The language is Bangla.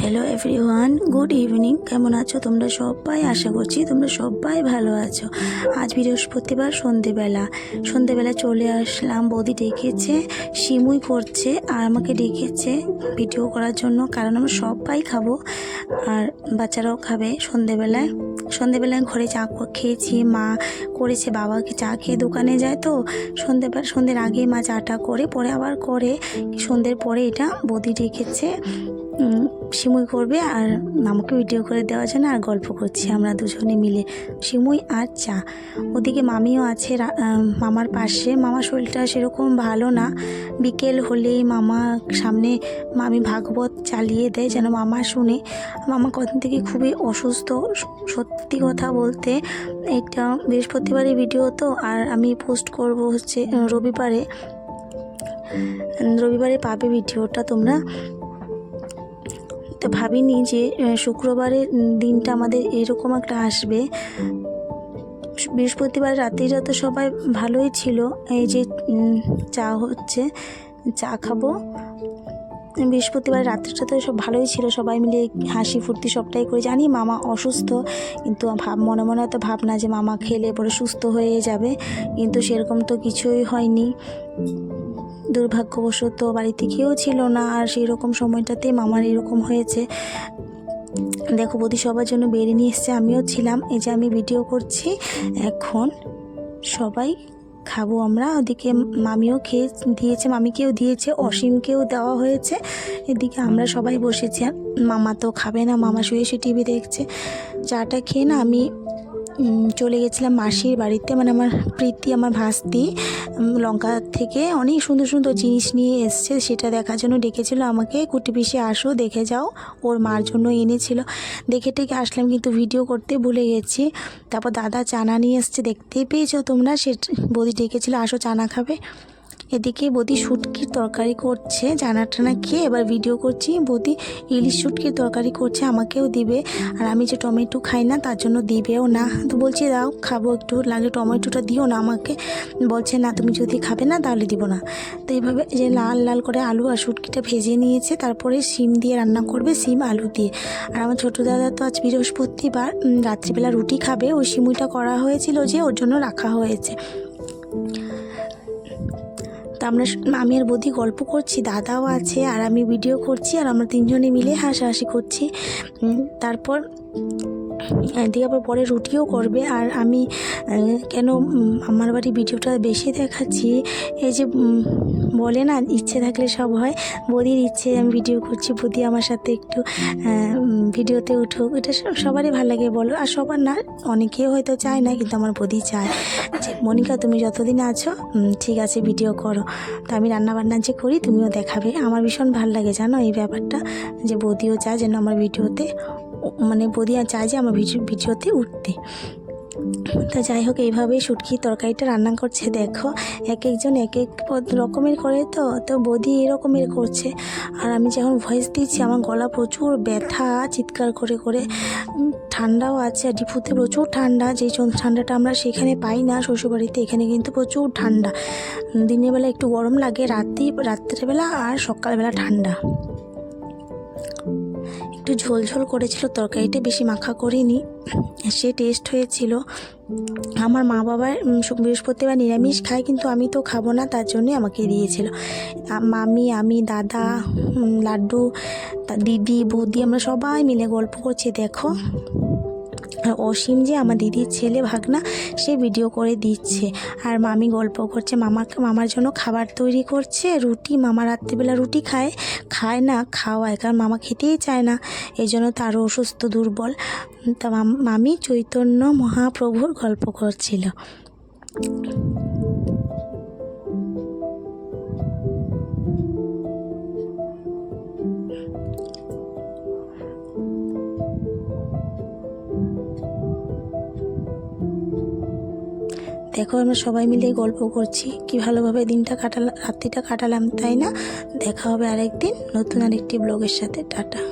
Hello everyone, good evening. কেমন আছো তোমরা সবাই? আশা করছি তোমরা সবাই ভালো আছো। আজ বৃহস্পতিবার সন্ধেবেলা চলে আসলাম। বৌদি ডেকেছে, সিমুই করছে আর আমাকে ডেকেছে ভিডিও করার জন্য, কারণ আমরা সবাই খাবো আর বাচ্চারাও খাবে। সন্ধেবেলায় ঘরে চা খেয়েছি, মা করেছে, বাবাকে চা খেয়ে দোকানে যায়, তো সন্ধ্যের আগে মা চাটা করে পরে আবার করে। সন্ধ্যের পরে এটা বৌদি ডেকেছে সিমুই করবে আর আমাকে ভিডিও করে দেওয়ার জন্য, আর গল্প করছি আমরা দুজনে মিলে, সিমুই আর চা। ওদিকে মামিও আছে মামার পাশে। মামার শরীরটা সেরকম ভালো না, বিকেল হলেই মামি ভাগবত চালিয়ে দেয় যেন মামা শুনে। মামা কদিন থেকে খুবই অসুস্থ, সত্যি কথা বলতে। একটা বৃহস্পতিবারের ভিডিও তো, আর আমি পোস্ট করব হচ্ছে রবিবারে পাবে ভিডিওটা তোমরা। তো ভাবিনি যে শুক্রবারের দিনটা আমাদের এরকম একটা আসবে। বৃহস্পতিবার রাত্রিটা তো সবাই ভালোই ছিল, এই যে চা খাবো। বৃহস্পতিবার রাত্রিটা তো সব ভালোই ছিল, সবাই মিলে হাসি ফুর্তি সবটাই করে। জানি মামা অসুস্থ, কিন্তু মনে মনে তো ভাবনা যে মামা খেলে পরে সুস্থ হয়ে যাবে, কিন্তু সেরকম তো কিছুই হয়নি। দুর্ভাগ্যবশত বাড়িতে কেউ ছিল না, আর সেই রকম সময়টাতে মামার এরকম হয়েছে। দেখো বৌদি সবার জন্য বেরিয়ে নিয়ে এসছে, আমিও ছিলাম। এই যে আমি ভিডিও করছি, এখন সবাই খাবো আমরা। ওদিকে মামিও খেয়ে দিয়েছে, মামিকেও দিয়েছে, অসীমকেও দেওয়া হয়েছে। এদিকে আমরা সবাই বসেছি। মামা তো খাবে না, মামা শুয়ে টিভি দেখছে। চাটা খেয়ে না আমি চলে গেছিলাম মাসির বাড়িতে, মানে আমার প্রীতি, আমার ভাস্তি লঙ্কা থেকে অনেক সুন্দর সুন্দর জিনিস নিয়ে এসছে, সেটা দেখার জন্য ডেকেছিল আমাকে। কুটি পিসি আসো দেখে যাও, ওর মার জন্য এনেছিল। দেখে টেকে আসলাম, কিন্তু ভিডিও করতে ভুলে গেছি। তারপর দাদা চানা নিয়ে এসছে, দেখতেই পেয়েছো তোমরা। বৌদি ডেকেছিল আসো চানা খাবে। এদিকে বৌদি শুটকির তরকারি করছে, চানা টানা খেয়ে এবার ভিডিও করছি। বৌদি ইলিশ শুটকির তরকারি করছে, আমাকেও দিবে, আর আমি যে টমেটো খাই না তার জন্য দিবেও না। তো বলছি দাও খাবো, একটু লাগে টমেটোটা দিও না আমাকে। বলছে না, তুমি যদি খাবে না তাহলে দিব না। তো এইভাবে যে লাল লাল করে আলু আর শুটকিটা ভেজে নিয়েছে, তারপরে সিম দিয়ে রান্না করবে, সিম আলু দিয়ে। আর আমার ছোটো দাদা তো আজ বৃহস্পতিবার রাত্রিবেলা রুটি খাবে, ওই সিমুইটা করা হয়েছিল যে, ওর জন্য রাখা হয়েছে। তা আমি আর বৌদি গল্প করছি, দাদাও আছে আর আমি ভিডিও করছি, আর আমরা তিনজনে মিলে হাসাহাসি করছি। তারপর এদিকে আবার পরে রুটিও করবে। আর আমি কেন আমার বাড়ি ভিডিওটা বেশি দেখাচ্ছি, এই যে বলে না ইচ্ছে থাকলে সব হয়, বৌদির ইচ্ছে আমি ভিডিও করছি, বৌদি আমার সাথে একটু ভিডিওতে উঠুক। এটা সবারই ভালো লাগে বলো, আর সবার না, অনেকেও হয়তো চায় না, কিন্তু আমার বৌদি চায় যে মনিকা তুমি যতদিন আছো ঠিক আছে ভিডিও করো। তো আমি রান্নাবান্না যে করি তুমিও দেখাবে, আমার ভীষণ ভালো লাগে জানো এই ব্যাপারটা, যে বৌদিও চায় যেন আমার ভিডিওতে, মানে বৌদি চায় যে আমার ভিডিওতে উঠতে। তা যাই হোক, এইভাবেই শুটকির তরকারিটা রান্না করছে। দেখো এক একজন এক এক রকমের করে, তো বৌদি এরকমের করছে। আর আমি যখন ভয়েস দিচ্ছি আমার গলা প্রচুর ব্যথা, চিৎকার করে করে। ঠান্ডাও আছে, আর ডিপুতে প্রচুর ঠান্ডা, যেই ঠান্ডাটা আমরা সেখানে পাই না শ্বশুরবাড়িতে, এখানে কিন্তু প্রচুর ঠান্ডা। দিনের বেলা একটু গরম লাগে, রাত্রেবেলা আর সকালবেলা ঠান্ডা। একটু ঝোল করেছিল তরকারিটা, বেশি মাখা করিনি, সে টেস্ট হয়েছিল। আমার মা বাবার বৃহস্পতিবার নিরামিষ খায়, কিন্তু আমি তো খাবো না, তার জন্যই আমাকে দিয়েছিল। মামি, আমি, দাদা, লাড্ডু, দিদি, বৌদি, আমরা সবাই মিলে গল্প করছি। দেখো আর অসীম যে আমার দিদির ছেলে ভাগনা, সে ভিডিও করে দিচ্ছে, আর মামি গল্প করছে, মামার জন্য খাবার তৈরি করছে, রুটি। মামা রাত্রিবেলা রুটি খায় না, খাওয়ায়, কারণ মামা খেতেই চায় না, এই জন্য তো আরও অসুস্থ, দুর্বল। তা মামি চৈতন্য মহাপ্রভুর গল্প করছিল। দেখো আমরা সবাই মিলে গল্প করছি, কি ভালোভাবে রাত্রিটা কাটালাম, তাই না? দেখা হবে আরেকদিন নতুন আরেকটি ব্লগের সাথে। টাটা।